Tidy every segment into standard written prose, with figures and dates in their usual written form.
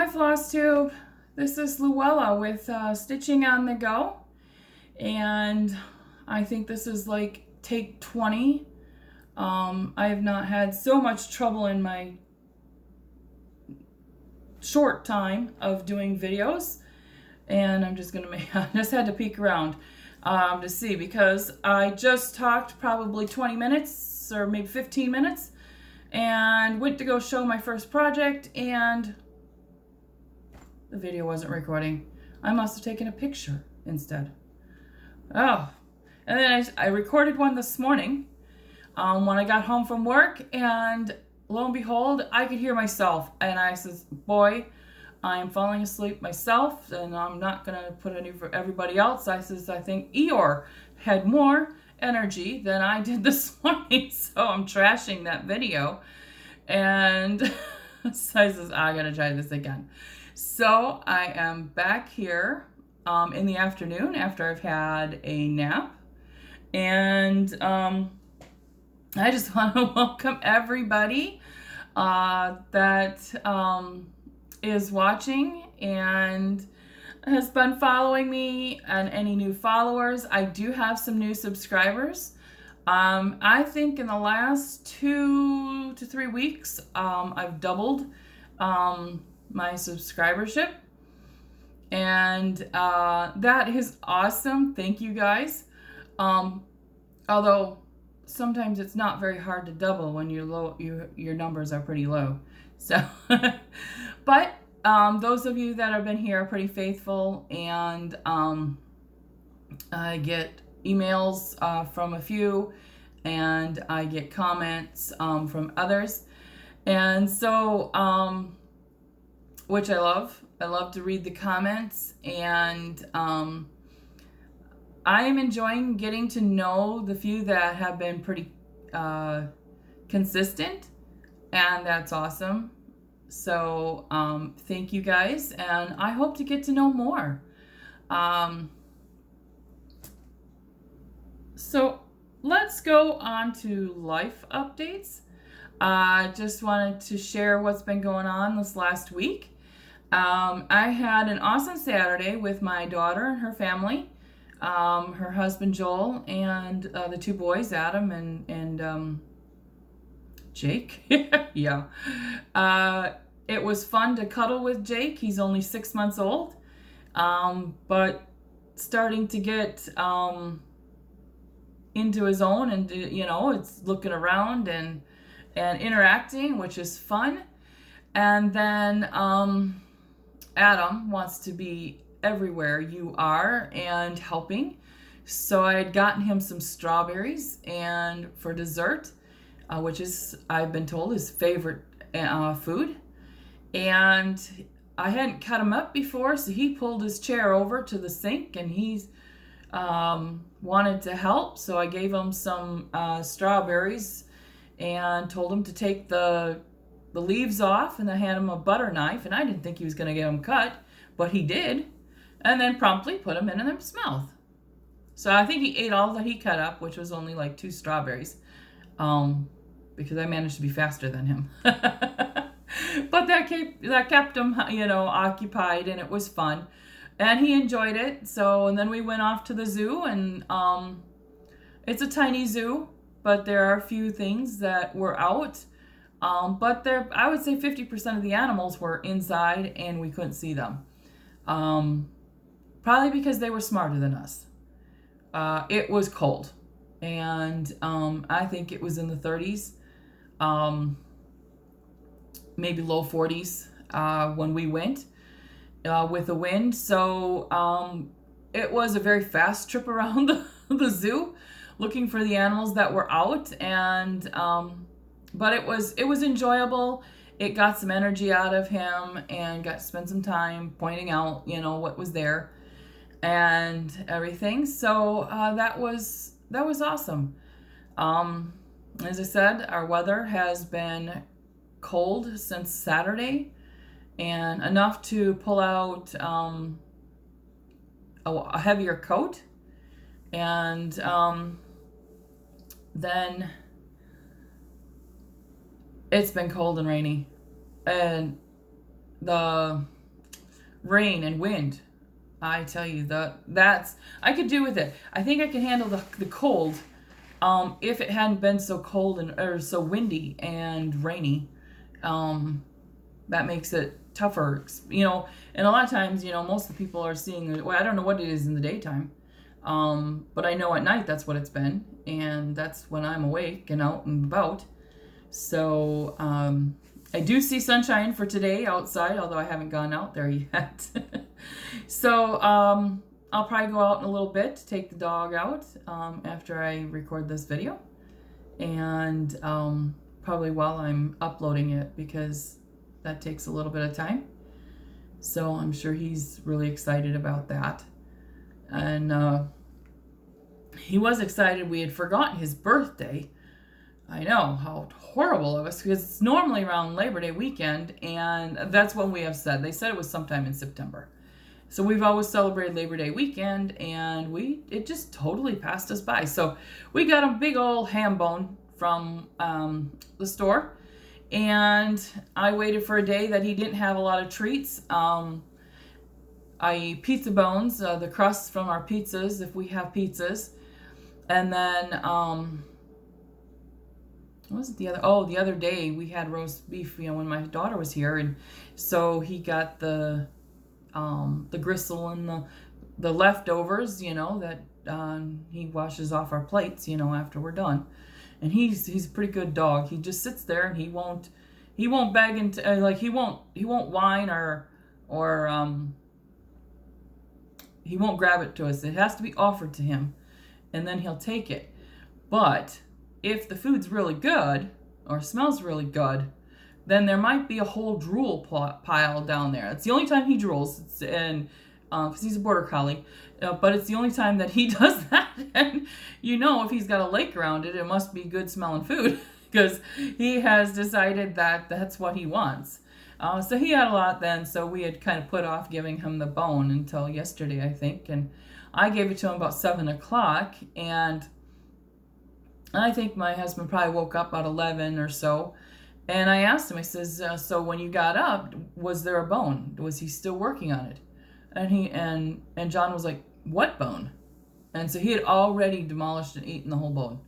Hi Flosstube, this is Luella with Stitching on the Go, and I think this is like take 20. I have not had so much trouble in my short time of doing videos, and I'm just gonna I just had to peek around to see, because I just talked probably 20 minutes or maybe 15 minutes and went to go show my first project, and the video wasn't recording. I must have taken a picture instead. Oh, and then I recorded one this morning when I got home from work, and lo and behold, I could hear myself. And I says, boy, I'm falling asleep myself, and I'm not going to put any for everybody else. I says, I think Eeyore had more energy than I did this morning, so I'm trashing that video. And so I says, I got to try this again. So I am back here in the afternoon after I've had a nap, and I just want to welcome everybody that is watching and has been following me, and any new followers. I do have some new subscribers. I think in the last 2 to 3 weeks, I've doubled my subscribership, and that is awesome. Thank you guys. Although sometimes it's not very hard to double when you're low, your numbers are pretty low. So, but those of you that have been here are pretty faithful, and I get emails from a few, and I get comments from others, and so which I love. I love to read the comments, and I am enjoying getting to know the few that have been pretty consistent, and that's awesome. So thank you guys, and I hope to get to know more. So let's go on to life updates. I just wanted to share what's been going on this last week. I had an awesome Saturday with my daughter and her family, her husband Joel, and the 2 boys, Adam and Jake. Yeah. It was fun to cuddle with Jake. He's only 6 months old, but starting to get into his own, and it's looking around and interacting, which is fun. And then Adam wants to be everywhere you are and helping. So I had gotten him some strawberries and for dessert, which is, I've been told, his favorite food. And I hadn't cut him up before, so he pulled his chair over to the sink, and he's wanted to help. So I gave him some strawberries and told him to take the leaves off, and I had him a butter knife, and I didn't think he was going to get them cut, but he did, and then promptly put them in his mouth. So I think he ate all that he cut up, which was only like 2 strawberries, because I managed to be faster than him. But that kept him, occupied, and it was fun, and he enjoyed it. So, and then we went off to the zoo, and it's a tiny zoo, but there are a few things that were out. But I would say 50% of the animals were inside, and we couldn't see them. Probably because they were smarter than us. It was cold, and I think it was in the 30s, maybe low 40s when we went with the wind. So it was a very fast trip around the zoo, looking for the animals that were out, and but it was enjoyable. It got some energy out of him, and got to spend some time pointing out, what was there and everything. So that was awesome. As I said, our weather has been cold since Saturday, and enough to pull out a heavier coat, and then it's been cold and rainy, and the rain and wind. I tell you, that's I could do with it. I think I could handle the cold, if it hadn't been so cold or so windy and rainy. That makes it tougher, And a lot of times, most of the people are seeing. Well, I don't know what it is in the daytime, but I know at night that's what it's been, and that's when I'm awake and out and about. So I do see sunshine for today outside, although I haven't gone out there yet. So I'll probably go out in a little bit to take the dog out after I record this video, and probably while I'm uploading it, because that takes a little bit of time. So I'm sure he's really excited about that. And he was excited. We had forgotten his birthday. I know, how horrible of us, because it's normally around Labor Day weekend, and that's what we have said. They said it was sometime in September. So we've always celebrated Labor Day weekend, and it just totally passed us by. So we got a big old ham bone from the store, and I waited for a day that he didn't have a lot of treats. I eat pizza bones, the crusts from our pizzas, if we have pizzas. And then, what was it the other day we had roast beef, when my daughter was here. And so he got the gristle and the leftovers, that he washes off our plates, after we're done. And he's a pretty good dog. He just sits there and he won't beg and he won't whine or he won't grab it to us. It has to be offered to him, and then he'll take it. But if the food's really good or smells really good, then there might be a whole drool pile down there. It's the only time he drools, because he's a border collie, but it's the only time that he does that. And if he's got a lake around it, it must be good smelling food, because he has decided that that's what he wants. So he had a lot then, so we had kind of put off giving him the bone until yesterday, I think, and I gave it to him about 7 o'clock, and I think my husband probably woke up about 11 or so. And I asked him, I says, so when you got up, was there a bone? Was he still working on it? And John was like, what bone? And so he had already demolished and eaten the whole bone.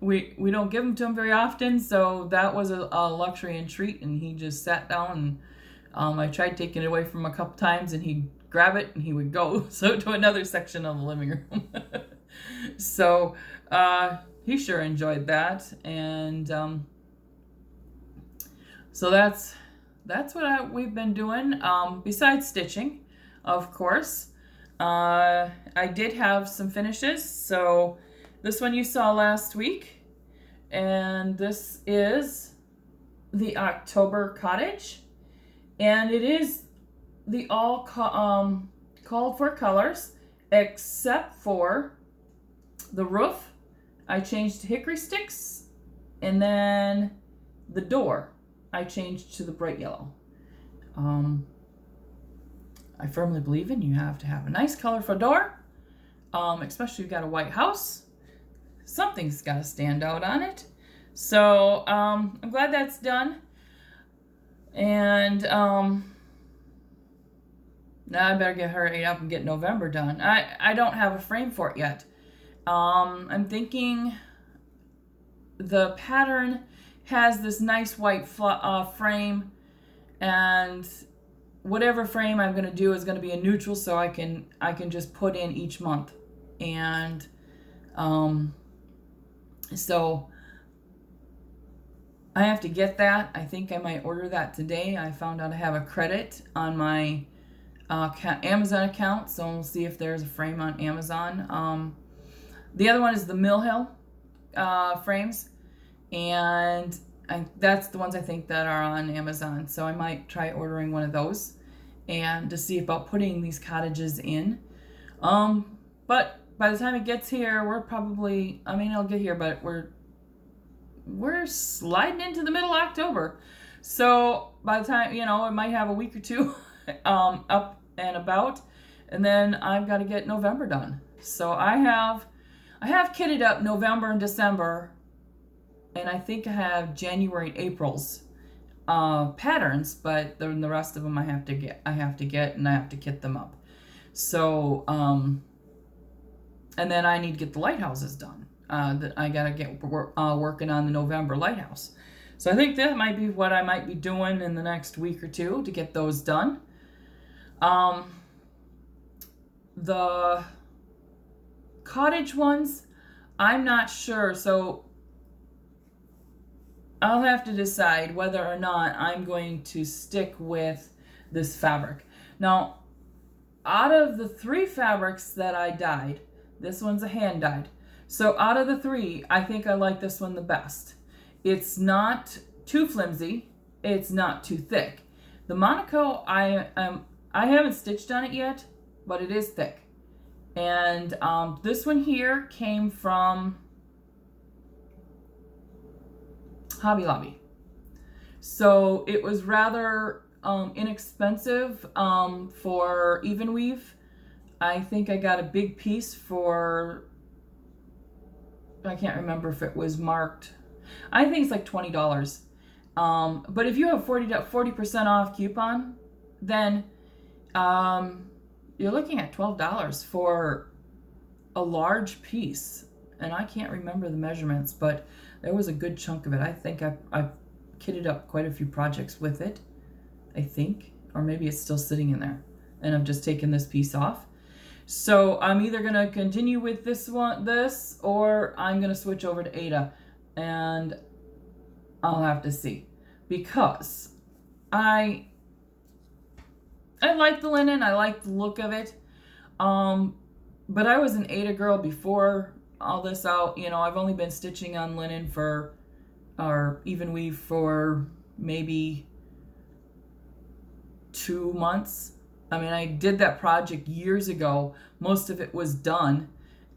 We don't give them to him very often, so that was a luxury and treat, and he just sat down, and I tried taking it away from him a couple times, and he'd grab it and he would go to another section of the living room. So he sure enjoyed that, and so that's what we've been doing, besides stitching, of course. I did have some finishes, so this one you saw last week, and this is the October cottage, and it is the all called for colors, except for the roof. I changed to hickory sticks, and then the door I changed to the bright yellow. I firmly believe you have to have a nice colorful door, especially if you've got a white house. Something's got to stand out on it. So I'm glad that's done. And now I better get hurried up and get November done. I don't have a frame for it yet. I'm thinking the pattern has this nice white frame, and whatever frame I'm going to do is going to be a neutral, so I can just put in each month. And so I have to get that. I think I might order that today. I found out I have a credit on my Amazon account, so we'll see if there's a frame on Amazon. The other one is the Mill Hill frames, and that's the ones I think that are on Amazon. So I might try ordering one of those, and to see about putting these cottages in. But by the time it gets here, we're probably, it'll get here, but we're sliding into the middle of October. So by the time, it might have a week or two up and about, and then I've got to get November done. So I have kitted up November and December, and I think I have January and April's patterns, but then the rest of them I have to get and I have to kit them up. So, and then I need to get the lighthouses done. That I gotta get working on the November lighthouse. So I think that might be what I might be doing in the next week or two to get those done. The cottage ones, I'm not sure. So I'll have to decide whether or not I'm going to stick with this fabric. Now, out of the 3 fabrics that I dyed, this one's a hand dyed. So out of the 3, I think I like this one the best. It's not too flimsy. It's not too thick. The Monaco, I haven't stitched on it yet, but it is thick. And this one here came from Hobby Lobby. So it was rather inexpensive for even weave. I think I got a big piece for, I can't remember if it was marked. I think it's like $20. But if you have 40% off coupon, then you're looking at $12 for a large piece. And I can't remember the measurements, but there was a good chunk of it. I think I've kitted up quite a few projects with it, I think. Or maybe it's still sitting in there and I've just taken this piece off. So I'm either going to continue with this, or I'm going to switch over to Ada. And I'll have to see. Because I like the linen. I like the look of it. But I was an Ada girl before all this out. You know, I've only been stitching on linen for, or even weave for maybe 2 months. I mean, I did that project years ago. Most of it was done,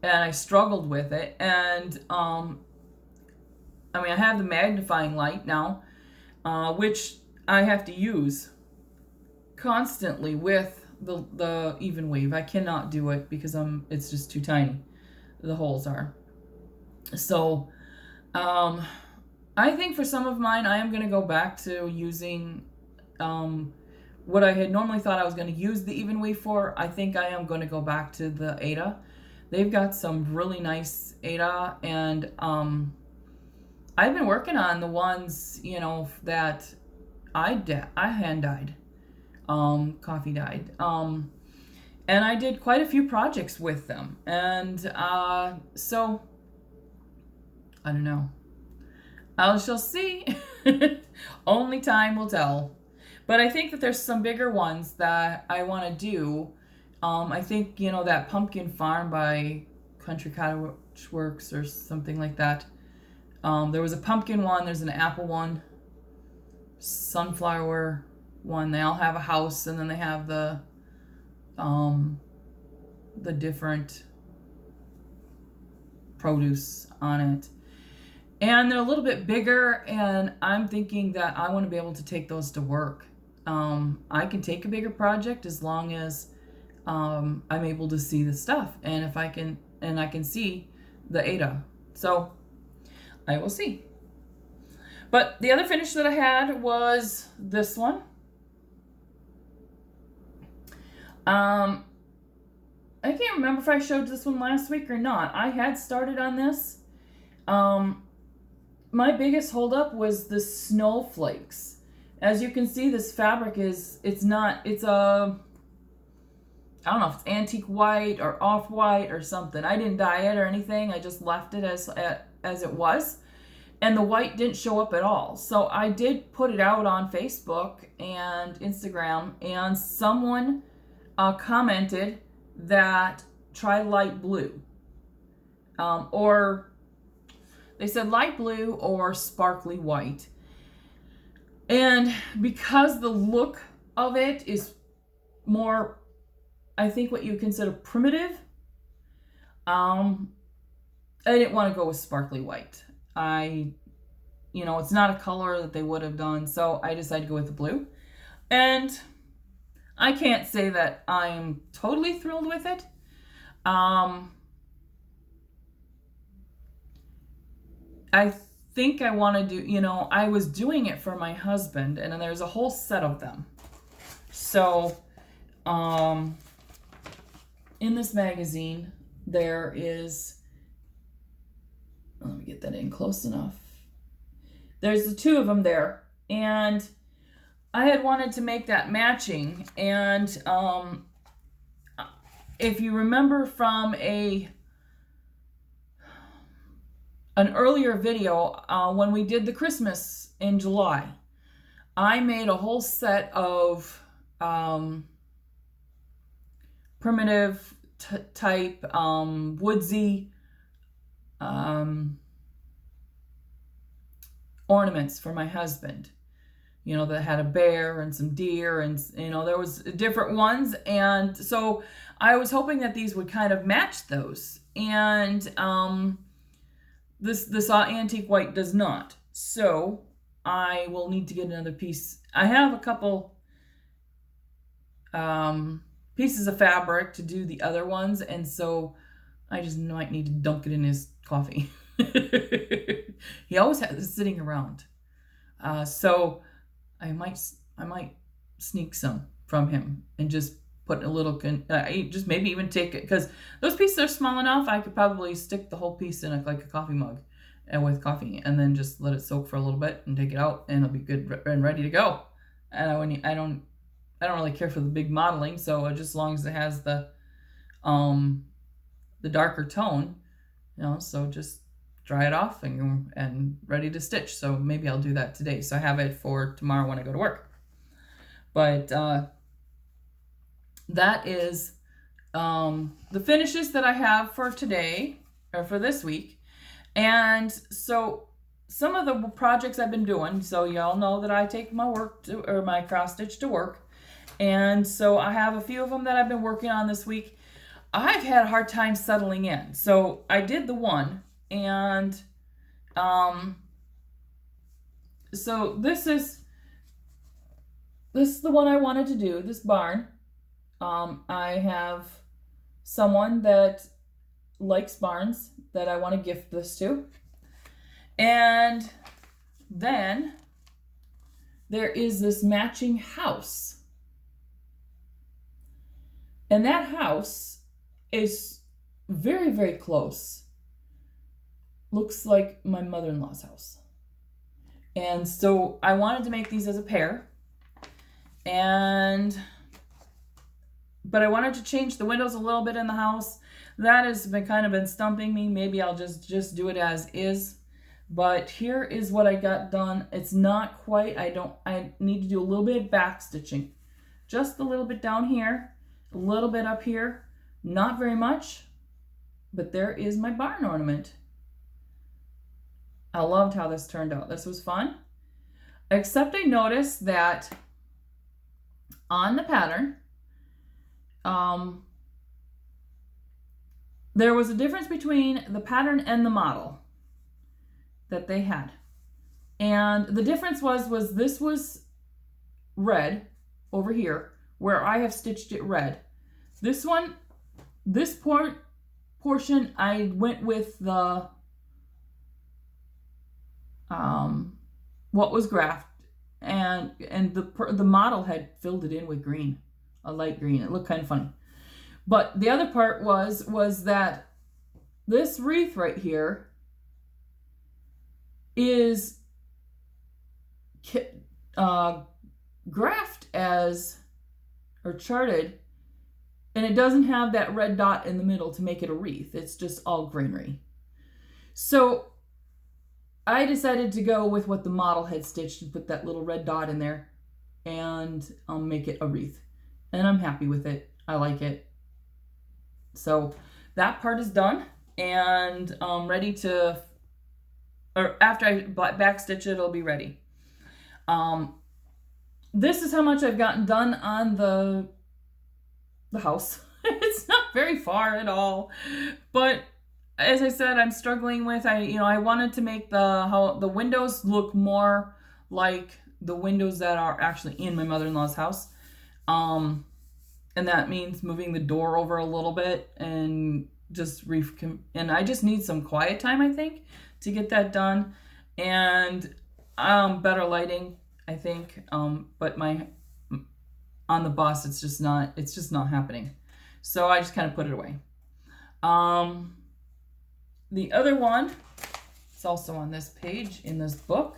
and I struggled with it. And I mean, I have the magnifying light now, which I have to use constantly with the even weave. I cannot do it because it's just too tiny. The holes are. So, I think for some of mine, I am going to go back to using what I had normally thought I was going to use the even weave for. I think I am going to go back to the Ada. They've got some really nice Ada, and I've been working on the ones, you know, that I hand dyed, coffee dyed, and I did quite a few projects with them, and so I don't know. I shall see. Only time will tell. But I think that there's some bigger ones that I want to do. I think, you know, that Pumpkin Farm by Country Cottage Works or something like that. There was a pumpkin one. There's an apple one. Sunflower one. They all have a house, and then they have the different produce on it. And they're a little bit bigger, and I'm thinking that I want to be able to take those to work. I can take a bigger project as long as I'm able to see the stuff, and if I can, and I can see the Ada. So I will see. But the other finish that I had was this one. I can't remember if I showed this one last week or not. I had started on this. My biggest holdup was the snowflakes. As you can see, this fabric it's a, I don't know if it's antique white or off-white or something. I didn't dye it or anything. I just left it as it was. And the white didn't show up at all. So I did put it out on Facebook and Instagram, and someone commented that try light blue. Or they said light blue or sparkly white. And because the look of it is more, I think, what you consider primitive, I didn't want to go with sparkly white. You know, it's not a color that they would have done, so I decided to go with the blue. And I can't say that I'm totally thrilled with it. I think I want to do, you know, I was doing it for my husband, and then there's a whole set of them. So, in this magazine, there is, let me get that in close enough. There's the 2 of them there, and I had wanted to make that matching, and if you remember from an earlier video, when we did the Christmas in July, I made a whole set of primitive type woodsy ornaments for my husband. You know, that had a bear and some deer, and, you know, there was different ones. And so I was hoping that these would kind of match those. And this antique white does not. So I will need to get another piece. I have a couple pieces of fabric to do the other ones. And so I just might need to dunk it in his coffee. He always has it sitting around. So I might sneak some from him and just put a little, just maybe even take it, because those pieces are small enough. I could probably stick the whole piece in like a coffee mug and with coffee, and then just let it soak for a little bit and take it out, and it'll be good and ready to go. And I don't really care for the big modeling, so just as long as it has the darker tone, you know, so just dry it off and ready to stitch. So maybe I'll do that today, so I have it for tomorrow when I go to work. But that is the finishes that I have for today, or for this week. And so some of the projects I've been doing, so y'all know that I take my my cross stitch to work, and so I have a few of them that I've been working on this week. I've had a hard time settling in, so I did the one. And so this is the one I wanted to do, this barn. I have someone that likes barns that I want to gift this to. And then there is this matching house. And that house is very, very close. Looks like my mother-in-law's house. And so I wanted to make these as a pair. But I wanted to change the windows a little bit in the house. That has been stumping me. Maybe I'll just do it as is. But here is what I got done. It's not quite, I need to do a little bit of back stitching. Just a little bit down here, a little bit up here. Not very much, but there is my barn ornament. I loved how this turned out. This was fun. Except I noticed that on the pattern, there was a difference between the pattern and the model that they had. And the difference was this was red over here, where I have stitched it red. This one, this portion, I went with the what was graphed, and the model had filled it in with green, a light green. It looked kind of funny. But the other part was that this wreath right here is graphed as, or charted, and it doesn't have that red dot in the middle to make it a wreath. It's just all greenery. So I decided to go with what the model had stitched and put that little red dot in there, and I'll make it a wreath. And I'm happy with it. I like it. So that part is done, and I'm ready to, or after I back stitch it, it'll be ready. This is how much I've gotten done on the house. It's not very far at all, but as I said, I'm struggling with, I wanted to make the windows look more like the windows that are actually in my mother-in-law's house. And that means moving the door over a little bit and and I just need some quiet time, I think, to get that done. and better lighting, I think. But on the bus, it's just not happening. So I just kind of put it away. The other one, it's also on this page in this book,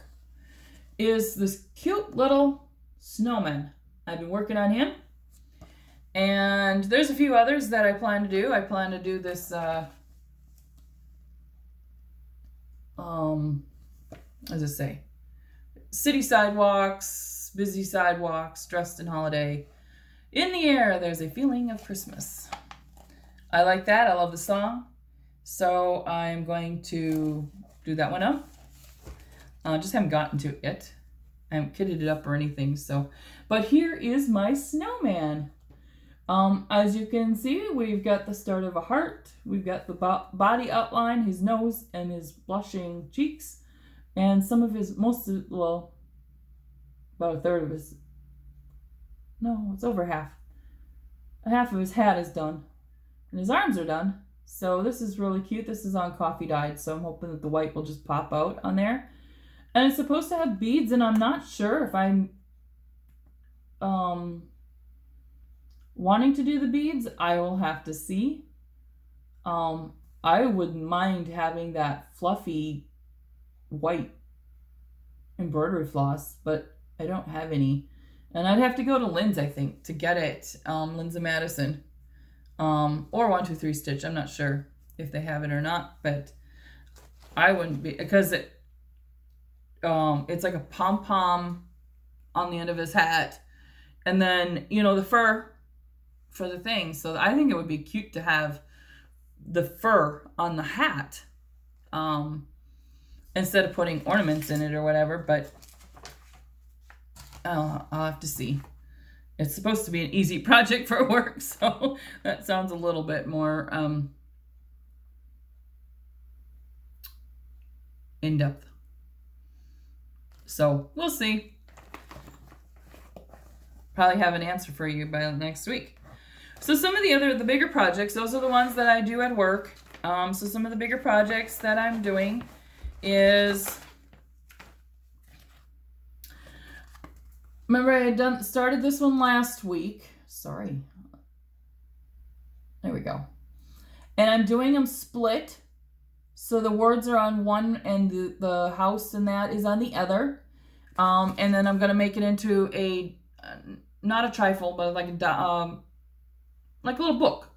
is this cute little snowman. I've been working on him. And there's a few others that I plan to do. I plan to do this, what does it say? City sidewalks, busy sidewalks, dressed in holiday. In the air, there's a feeling of Christmas. I like that. I love the song. So I'm going to do that one up. Just haven't gotten to it yet. I haven't kitted it up or anything. So, but here is my snowman. As you can see, we've got the start of a heart. We've got the body outline, his nose, and his blushing cheeks. And some of his, about a third of his, no, it's over half. Half of his hat is done. And his arms are done. So this is really cute. This is on coffee dyed, so I'm hoping that the white will just pop out on there. And it's supposed to have beads, and I'm not sure if I'm wanting to do the beads. I will have to see. I wouldn't mind having that fluffy white embroidery floss, but I don't have any. And I'd have to go to Lynn's, I think, to get it. Lynn's and Madison. Or 123 Stitch. I'm not sure if they have it or not, but I wouldn't be, because it's like a pom-pom on the end of his hat. And then, you know, the fur for the thing. So I think it would be cute to have the fur on the hat instead of putting ornaments in it or whatever. But I'll have to see. It's supposed to be an easy project for work, so that sounds a little bit more in-depth. So we'll see. Probably have an answer for you by next week. So some of the bigger projects, those are the ones that I do at work. So some of the bigger projects that I'm doing is, remember I had started this one last week. Sorry. There we go. And I'm doing them split. So the words are on one and the house and that is on the other. And then I'm going to make it into a, not a trifle, but like a little book.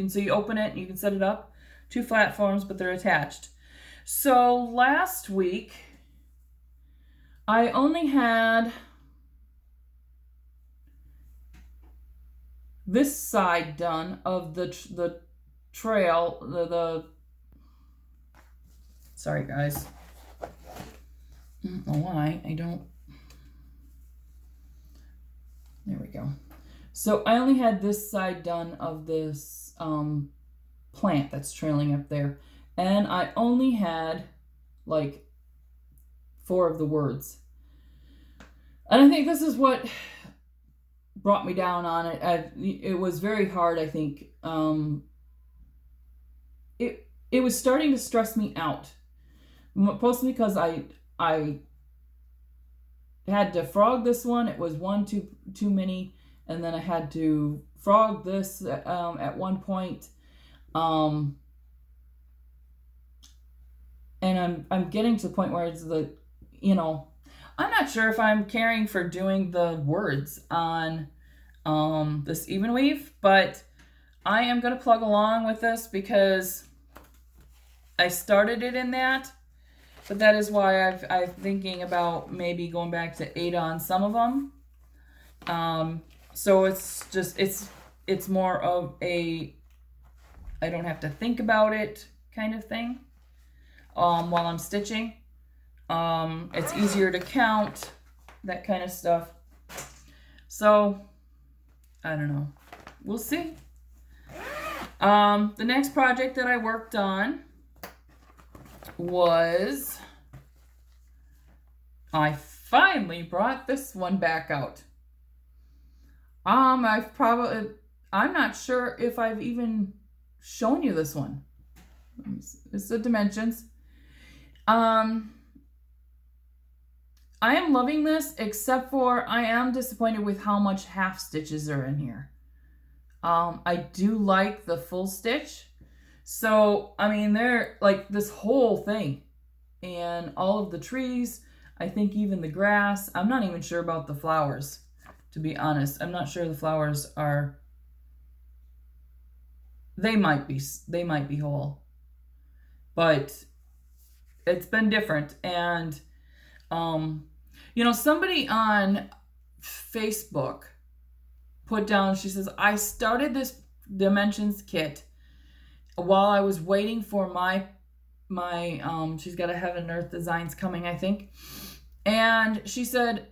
So you open it and you can set it up. 2 flat forms, but they're attached. So last week, I only had this side done of the trail, sorry guys, I don't know why I don't, there we go. So I only had this side done of this plant that's trailing up there, and I only had like 4 of the words, and I think this is what brought me down on it. It was very hard, I think. It was starting to stress me out, mostly because I had to frog this one. It was one too many, and then I had to frog this at one point. And I'm getting to the point where it's I'm not sure if I'm caring for doing the words on this even weave, but I am going to plug along with this because I started it in that, but that is why I'm thinking about maybe going back to 8 on some of them. So it's just, it's more of a, I don't have to think about it kind of thing while I'm stitching. It's easier to count, that kind of stuff. So I don't know. We'll see. The next project that I worked on was, I finally brought this one back out. I'm not sure if I've even shown you this one. It's the dimensions. I am loving this, except for I am disappointed with how much half stitches are in here. I do like the full stitch. So, I mean, they're like this whole thing and all of the trees. I think even the grass. I'm not even sure about the flowers, to be honest. I'm not sure the flowers are, they might be whole, but it's been different. And, you know, somebody on Facebook put down, she says, I started this Dimensions kit while I was waiting for my she's got a Heaven and Earth Designs coming, I think. And she said,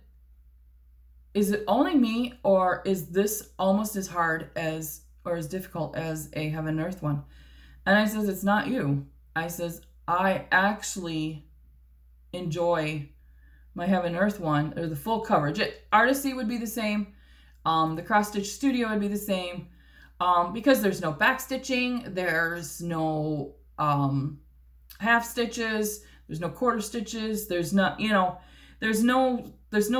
is it only me, or is this almost as hard as, or as difficult as a Heaven and Earth one? And I says, it's not you. I says, I actually enjoy my Heaven and Earth one, or the full coverage. Artisty would be the same. The Cross Stitch Studio would be the same, because there's no back stitching, there's no half stitches, there's no quarter stitches, there's not, you know, there's no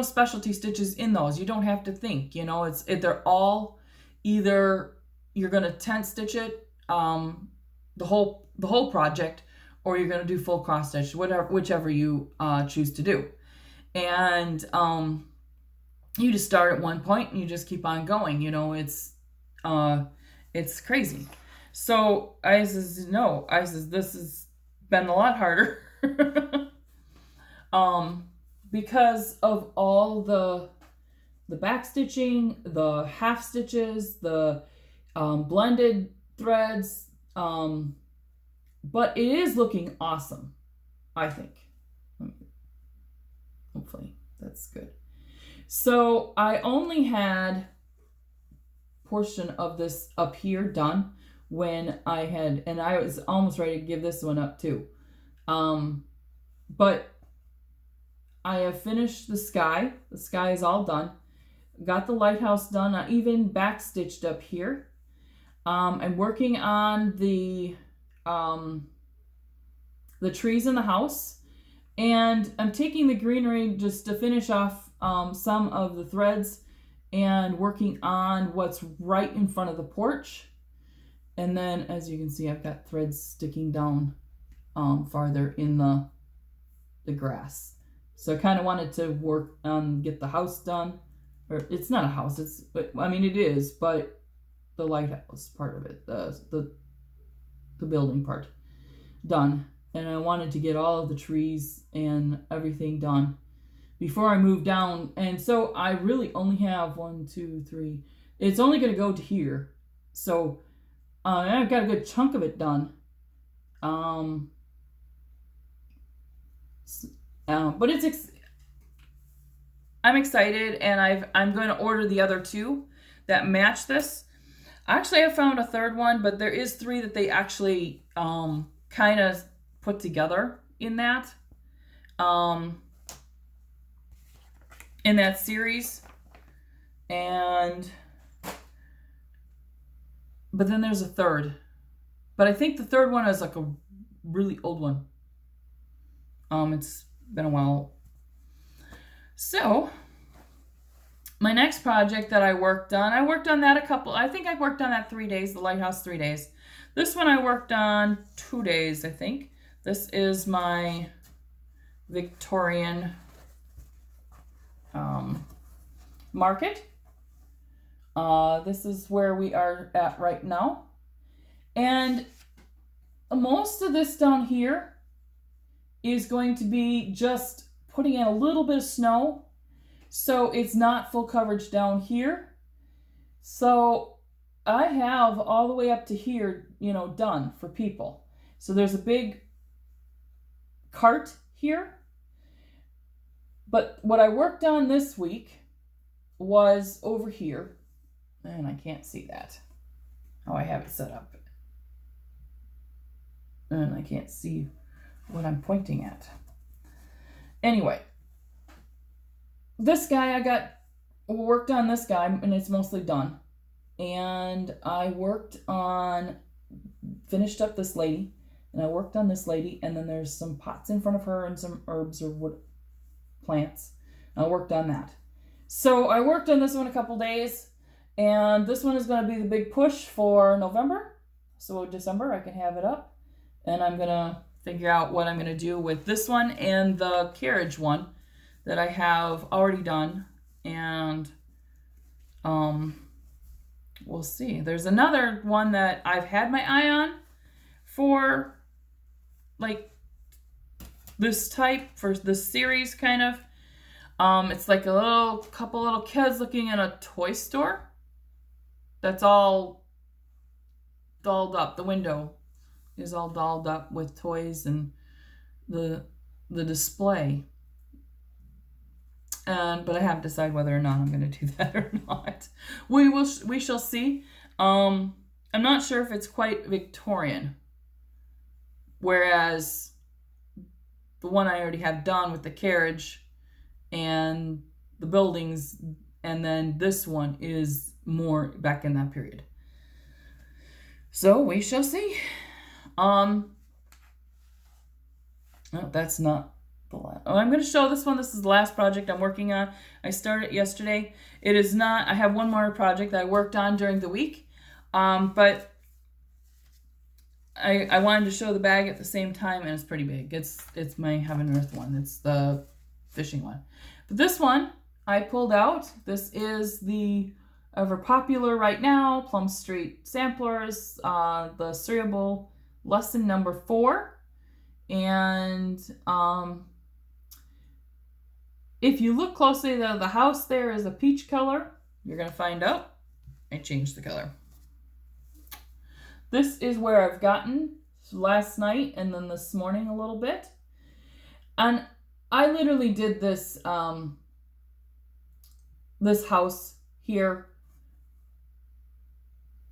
specialty stitches in those. You don't have to think, you know, they're all either you're gonna tent stitch it, the whole project, or you're gonna do full cross stitch, whichever you choose to do, and you just start at one point and you just keep on going. You know, it's crazy. So I says, no, I says, this has been a lot harder because of all the back stitching, the half stitches, the blended threads, but it is looking awesome, I think. Hopefully that's good. So I only had portion of this up here done when and I was almost ready to give this one up too. But I have finished the sky. The sky is all done. Got the lighthouse done. I even back stitched up here. I'm working on the trees in the house, and I'm taking the greenery just to finish off some of the threads and working on what's right in front of the porch. And then, as you can see, I've got threads sticking down farther in the grass. So I kind of wanted to work on get the house done. Or it's not a house, I mean it is, but the lighthouse part of it, the building part done. And I wanted to get all of the trees and everything done before I move down. And so I really only have 1, 2, 3. It's only going to go to here. So I've got a good chunk of it done. But I'm excited, and I'm going to order the other 2 that match this. Actually, I found a third one, but there is 3 that they actually kind of put together in that series. But then there's a third, but I think the third one is like a really old one. It's been a while. So my next project that I worked on that I think I worked on that 3 days, the lighthouse 3 days. This one I worked on 2 days, I think. This is my Victorian market. This is where we are at right now. And most of this down here is going to be just putting in a little bit of snow, so it's not full coverage down here. So I have all the way up to here, you know, done for people. So there's a big cart here. But what I worked on this week was over here, and I can't see that, how I have it set up. And I can't see what I'm pointing at. Anyway, this guy, I got worked on this guy, and it's mostly done. And I finished up this lady, and I worked on this lady, and then there's some pots in front of her and some herbs or wood plants. I worked on that. So I worked on this one a couple days, and this one is going to be the big push for November. So December I can have it up, and I'm going to figure out what I'm going to do with this one and the carriage one that I have already done, and we'll see. There's another one that I've had my eye on for like this type, for this series kind of. It's like a couple little kids looking in a toy store that's all dolled up. The window is all dolled up with toys and the display. But I haven't decided whether or not I'm going to do that or not. We shall see. I'm not sure if it's quite Victorian, whereas the one I already have done with the carriage and the buildings, and then this one is more back in that period. So we shall see. No, that's not the last. Oh, I'm going to show this one. This is the last project I'm working on. I started yesterday. It is not. I have one more project that I worked on during the week, but I wanted to show the bag at the same time, and it's pretty big. It's my Heaven and Earth one. It's the fishing one. But this one I pulled out. This is the ever popular right now Plum Street Samplers, the cereal lesson number 4. And if you look closely, the house there is a peach color. You're going to find out I changed the color. This is where I've gotten last night and then this morning a little bit. And I literally did this this house here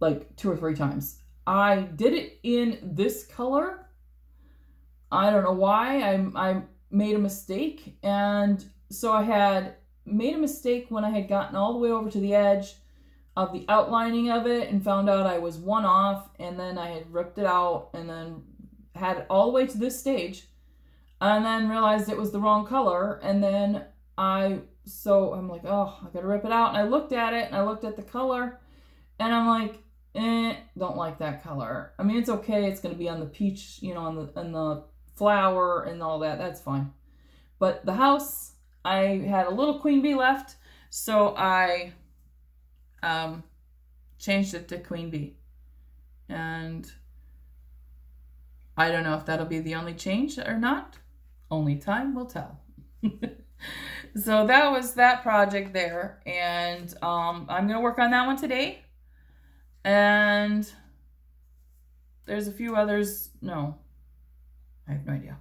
like 2 or 3 times. I did it in this color. I don't know why. I made a mistake, and so I had made a mistake when I had gotten all the way over to the edge of the outlining of it and found out I was 1 off, and then I had ripped it out and then had it all the way to this stage and then realized it was the wrong color, and then I'm like, oh, I gotta rip it out. And I looked at it and I looked at the color and I'm like, don't like that color. I mean, it's okay. It's going to be on the peach, you know, on the flower and all that. That's fine. But the house, I had a little queen bee left, so I changed it to queen bee. And I don't know if that'll be the only change or not. Only time will tell. So that was that project there. And I'm going to work on that one today. And there's a few others. No, I have no idea.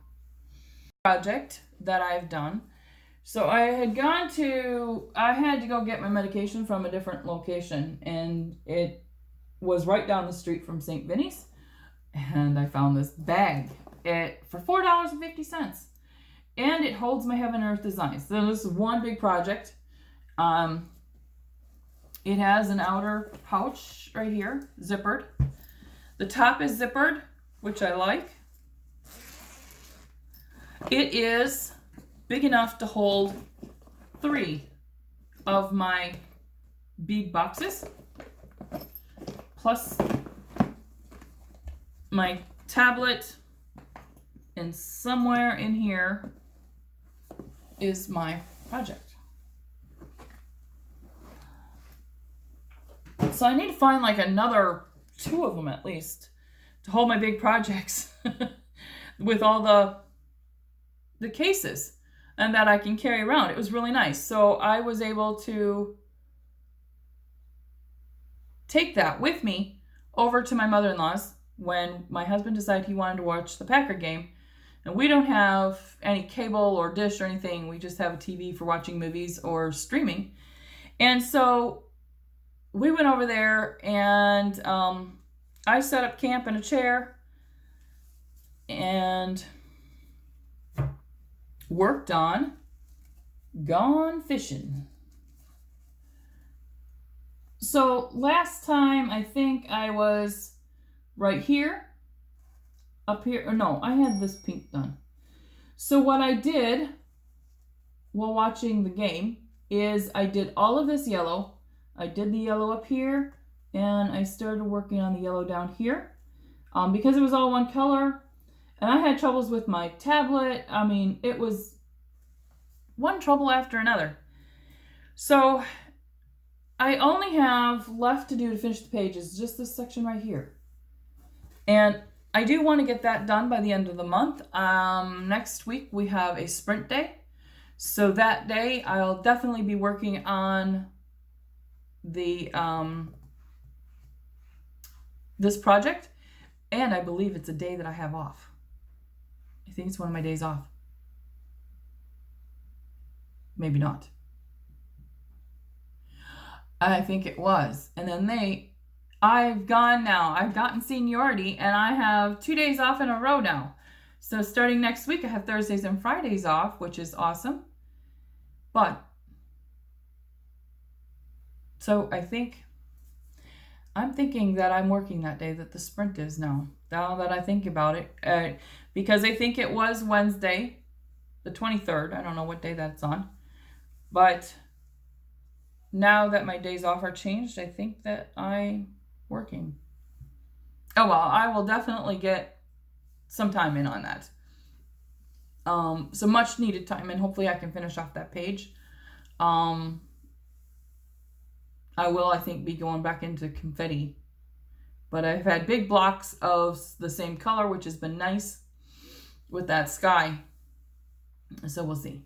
Project that I've done. So I had to go get my medication from a different location, and it was right down the street from St. Vinny's. And I found this bag for $4.50. And it holds my Heaven and Earth designs. So this is one big project. It has an outer pouch right here, zippered. The top is zippered, which I like. It is big enough to hold 3 of my bead boxes, plus my tablet, and somewhere in here is my project. So I need to find like another 2 of them at least to hold my big projects with all the cases, and that I can carry around. It was really nice. So I was able to take that with me over to my mother-in-law's when my husband decided he wanted to watch the Packer game. And we don't have any cable or dish or anything. We just have a TV for watching movies or streaming. And so we went over there, and I set up camp in a chair and worked on Gone Fishing. So last time I think I was right here, up here, or no, I had this pink done. So what I did while watching the game is I did all of this yellow. I did the yellow up here, and I started working on the yellow down here because it was all one color. And I had troubles with my tablet. I mean, it was one trouble after another. So I only have left to do to finish the page is just this section right here. And I do want to get that done by the end of the month. Next week we have a sprint day. So that day I'll definitely be working on the this project. And I believe it's a day that I have off. I think it's one of my days off. Maybe not. I think it was. And then I've gone now. I've gotten seniority and I have 2 days off in a row now. So starting next week, I have Thursdays and Fridays off, which is awesome. But, so I'm thinking that I'm working that day that the sprint is now that I think about it. Because I think it was Wednesday, the 23rd. I don't know what day that's on. But now that my days off are changed, I think that I'm working. Oh well, I will definitely get some time in on that. Some much needed time, and hopefully I can finish off that page. I will, I think, be going back into confetti. But I've had big blocks of the same color, which has been nice with that sky. So we'll see.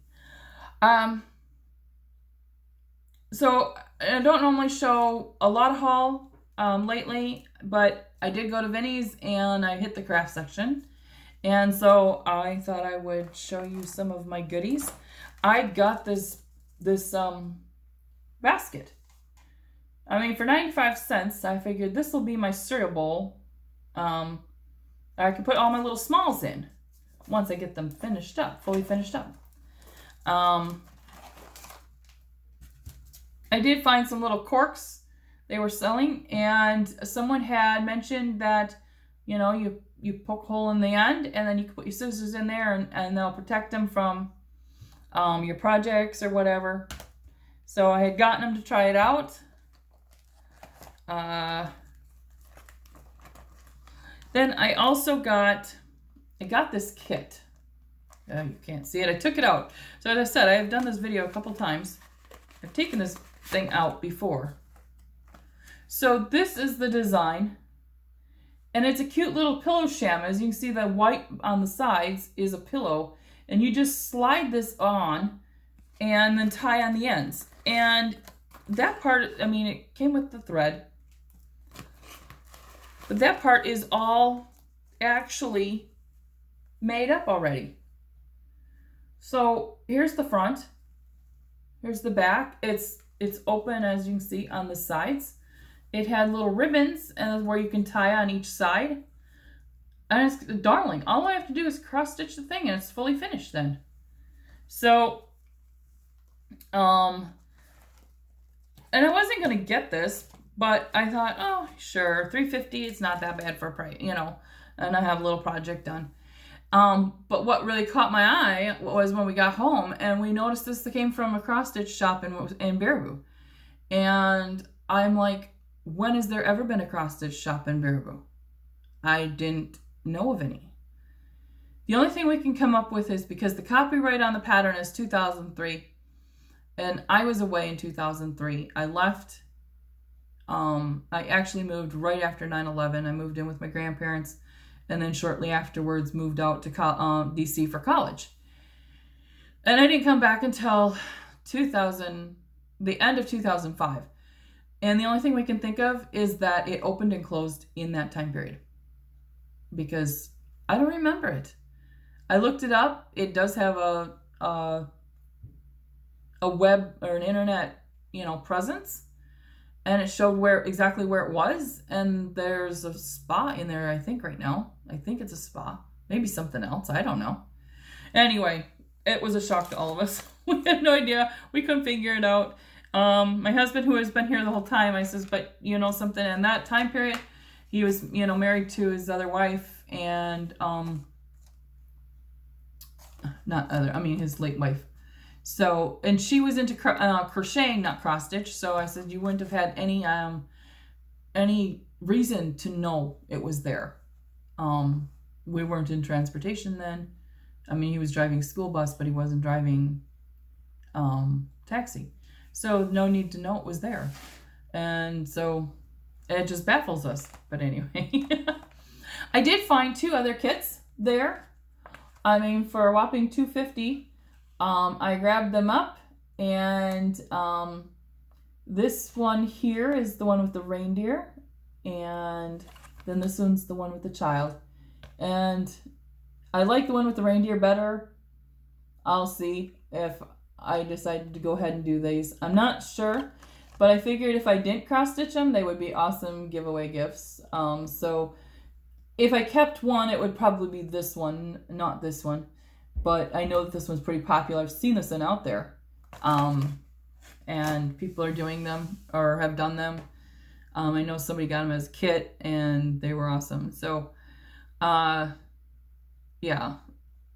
So I don't normally show a lot of haul lately, but I did go to Vinnie's and I hit the craft section. And so I thought I would show you some of my goodies. I got this basket. I mean, for 95 cents, I figured this will be my cereal bowl. I can put all my little smalls in once I get them finished up, fully finished up. I did find some little corks they were selling, and someone had mentioned that, you know, you poke a hole in the end and then you can put your scissors in there and they'll protect them from your projects or whatever. So I had gotten them to try it out. Then I also got this kit. You can't see it. I took it out. So as I said, I have done this video a couple times. I've taken this thing out before. So this is the design. And it's a cute little pillow sham. As you can see, the white on the sides is a pillow. And you just slide this on and then tie on the ends. And that part, I mean, it came with the thread. But that part is all actually made up already. So here's the front. Here's the back. It's open, as you can see, on the sides. It had little ribbons and where you can tie on each side. And it's darling. All I have to do is cross stitch the thing and it's fully finished then. So, and I wasn't going to get this, but I thought, oh, sure, $3.50, it's not that bad for a price, you know, and I have a little project done. But what really caught my eye was when we got home and we noticed this came from a cross-stitch shop in Baraboo. And I'm like, when has there ever been a cross-stitch shop in Baraboo? I didn't know of any. The only thing we can come up with is because the copyright on the pattern is 2003, and I was away in 2003. I left. I actually moved right after 9/11. I moved in with my grandparents, and then shortly afterwards moved out to DC for college. And I didn't come back until the end of 2005. And the only thing we can think of is that it opened and closed in that time period. Because I don't remember it. I looked it up. It does have a web or an internet, presence. And it showed exactly where it was. And there's a spa in there, I think, right now. I think it's a spa. Maybe something else. I don't know. Anyway, it was a shock to all of us. We had no idea. We couldn't figure it out. My husband, who has been here the whole time, I says, but you know something, in that time period, he was, married to his other wife and, his late wife. So, and she was into crocheting, not cross stitch. So I said, you wouldn't have had any reason to know it was there. We weren't in transportation then. I mean, he was driving school bus, but he wasn't driving taxi. So no need to know it was there. And so it just baffles us. But anyway, I did find 2 other kits there. I mean, for a whopping $2.50. I grabbed them up, and this one here is the one with the reindeer, and then this one's the one with the child. And I like the one with the reindeer better. I'll see if I decided to go ahead and do these. I'm not sure, but I figured if I didn't cross stitch them, they would be awesome giveaway gifts. So if I kept one, it would probably be this one, not this one. But I know that this one's pretty popular. I've seen this one out there. And people are doing them or have done them. I know somebody got them as a kit and they were awesome. So, yeah.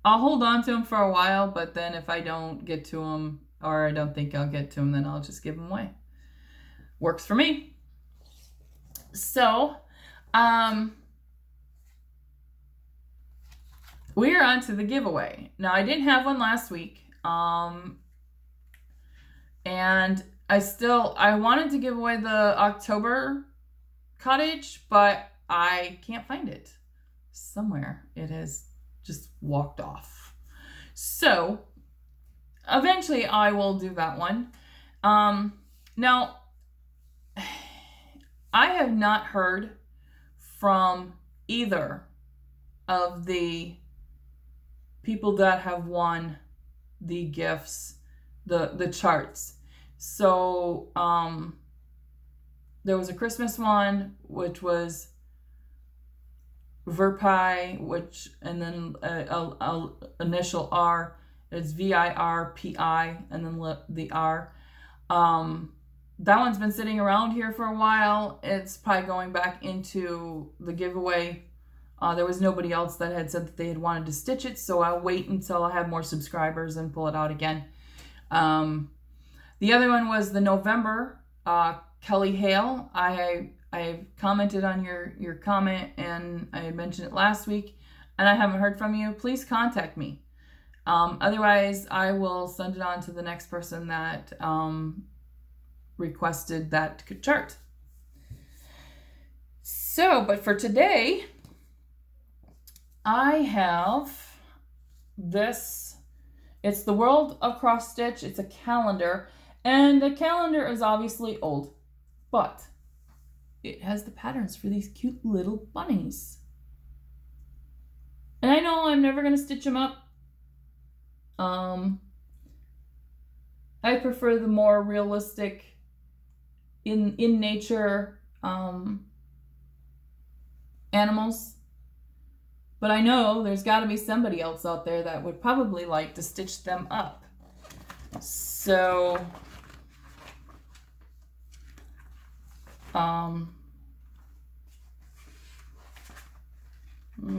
I'll hold on to them for a while, but then if I don't get to them or I don't think I'll get to them, then I'll just give them away. Works for me. So, we're on to the giveaway. Now, I didn't have one last week, and I wanted to give away the October cottage, but I can't find it somewhere. It has just walked off. So, eventually I will do that one. Now, I have not heard from either of the people that have won the gifts, the charts. So there was a Christmas one, which was Verpi, and then a initial R. It's VIRPI, and then the R. That one's been sitting around here for a while. It's probably going back into the giveaway. There was nobody else that had said that they had wanted to stitch it, so I'll wait until I have more subscribers and pull it out again. The other one was the November, Kelly Hale. I commented on your comment, and I had mentioned it last week, and I haven't heard from you. Please contact me. Otherwise, I will send it on to the next person that requested that chart. So, but for today, I have this. It's the World of Cross Stitch. It's a calendar, and the calendar is obviously old, but it has the patterns for these cute little bunnies. And I know I'm never going to stitch them up. I prefer the more realistic, in nature animals. But I know there's got to be somebody else out there that would probably like to stitch them up. So, I'm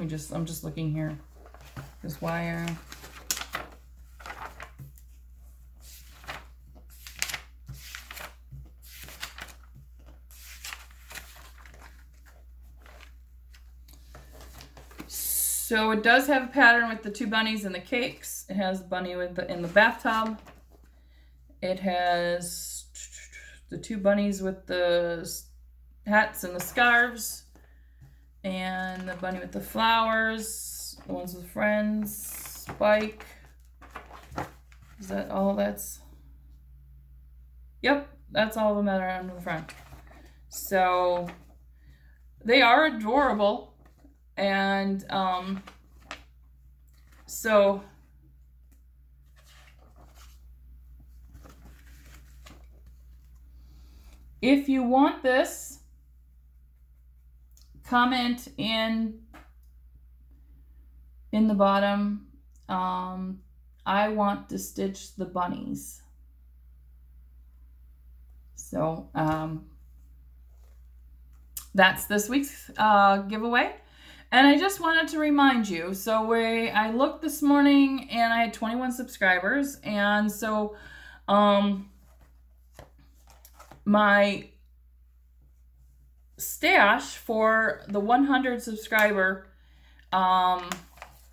just looking here. This wire. So it does have a pattern with the 2 bunnies and the cakes. It has the bunny in the bathtub. It has the 2 bunnies with the hats and the scarves. And the bunny with the flowers. The ones with friends. Spike. Is that all that's? Yep, that's all of them that are on the front. So they are adorable. And so if you want this, comment in the bottom, I want to stitch the bunnies. So that's this week's giveaway. And I just wanted to remind you, so I looked this morning and I had 21 subscribers, and so my stash for the 100 subscriber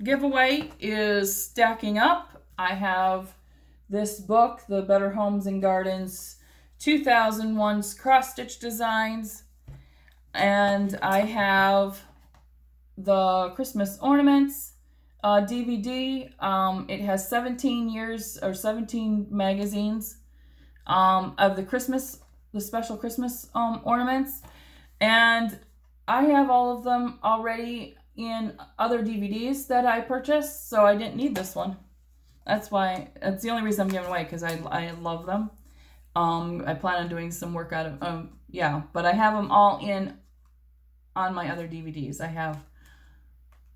giveaway is stacking up. I have this book, The Better Homes and Gardens 2001's cross-stitch designs, and I have the Christmas ornaments DVD. It has 17 years or 17 magazines of the special Christmas ornaments, and I have all of them already in other DVDs that I purchased, so I didn't need this one. That's the only reason I'm giving away, because I love them. I plan on doing some work out of yeah, but I have them all on my other DVDs. I have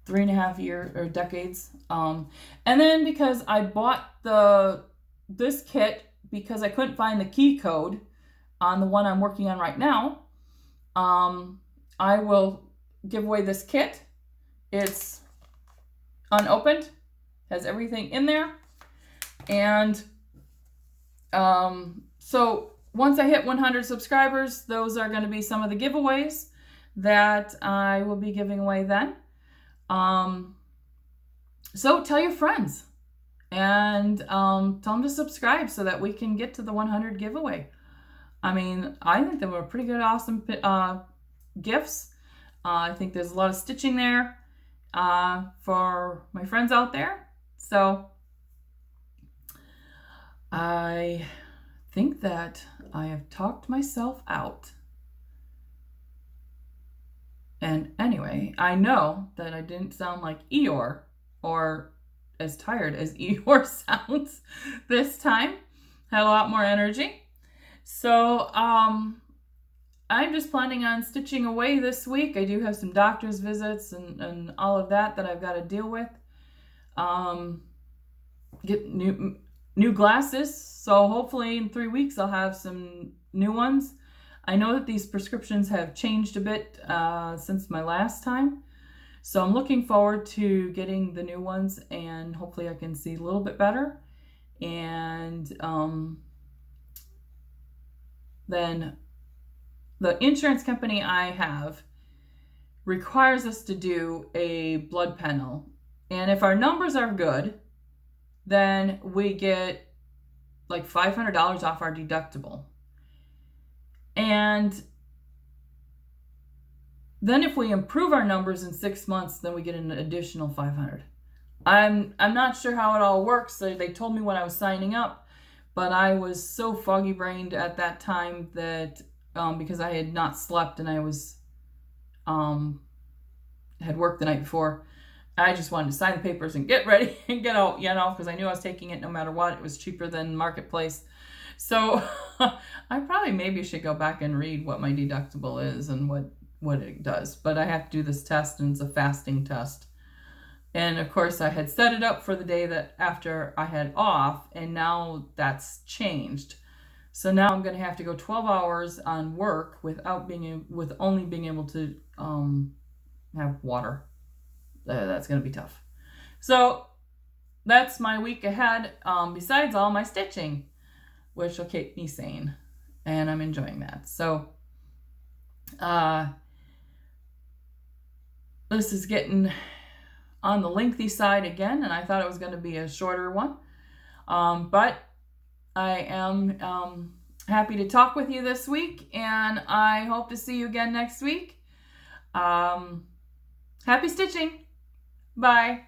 3.5 years or decades. And then because I bought this kit because I couldn't find the key code on the one I'm working on right now, I will give away this kit. It's unopened, has everything in there. And so once I hit 100 subscribers, those are going to be some of the giveaways that I will be giving away then. So tell your friends and tell them to subscribe so that we can get to the 100 giveaway. I mean, I think they were pretty good, awesome gifts. I think there's a lot of stitching there for my friends out there. So I think that I have talked myself out. And anyway, I know that I didn't sound like Eeyore or as tired as Eeyore sounds this time. Had a lot more energy. So I'm just planning on stitching away this week. I do have some doctor's visits and all of that I've got to deal with. Get new glasses, so hopefully in 3 weeks I'll have some new ones. I know that these prescriptions have changed a bit since my last time, so I'm looking forward to getting the new ones, and hopefully I can see a little bit better. And then the insurance company I have requires us to do a blood panel, and if our numbers are good, then we get like $500 off our deductible. And then if we improve our numbers in 6 months, then we get an additional $500. I'm not sure how it all works. They told me when I was signing up, but I was so foggy brained at that time that because I had not slept and I was had worked the night before, I just wanted to sign the papers and get ready and get out, because I knew I was taking it no matter what. It was cheaper than Marketplace. So I probably maybe should go back and read what my deductible is and what it does. But I have to do this test, and it's a fasting test. And of course I had set it up for the day that after I had off, and now that's changed. So now I'm going to have to go 12 hours on work with only being able to have water. That's going to be tough. So that's my week ahead, besides all my stitching, which will keep me sane, and I'm enjoying that. So this is getting on the lengthy side again, and I thought it was going to be a shorter one, but I am happy to talk with you this week, and I hope to see you again next week. Happy stitching! Bye!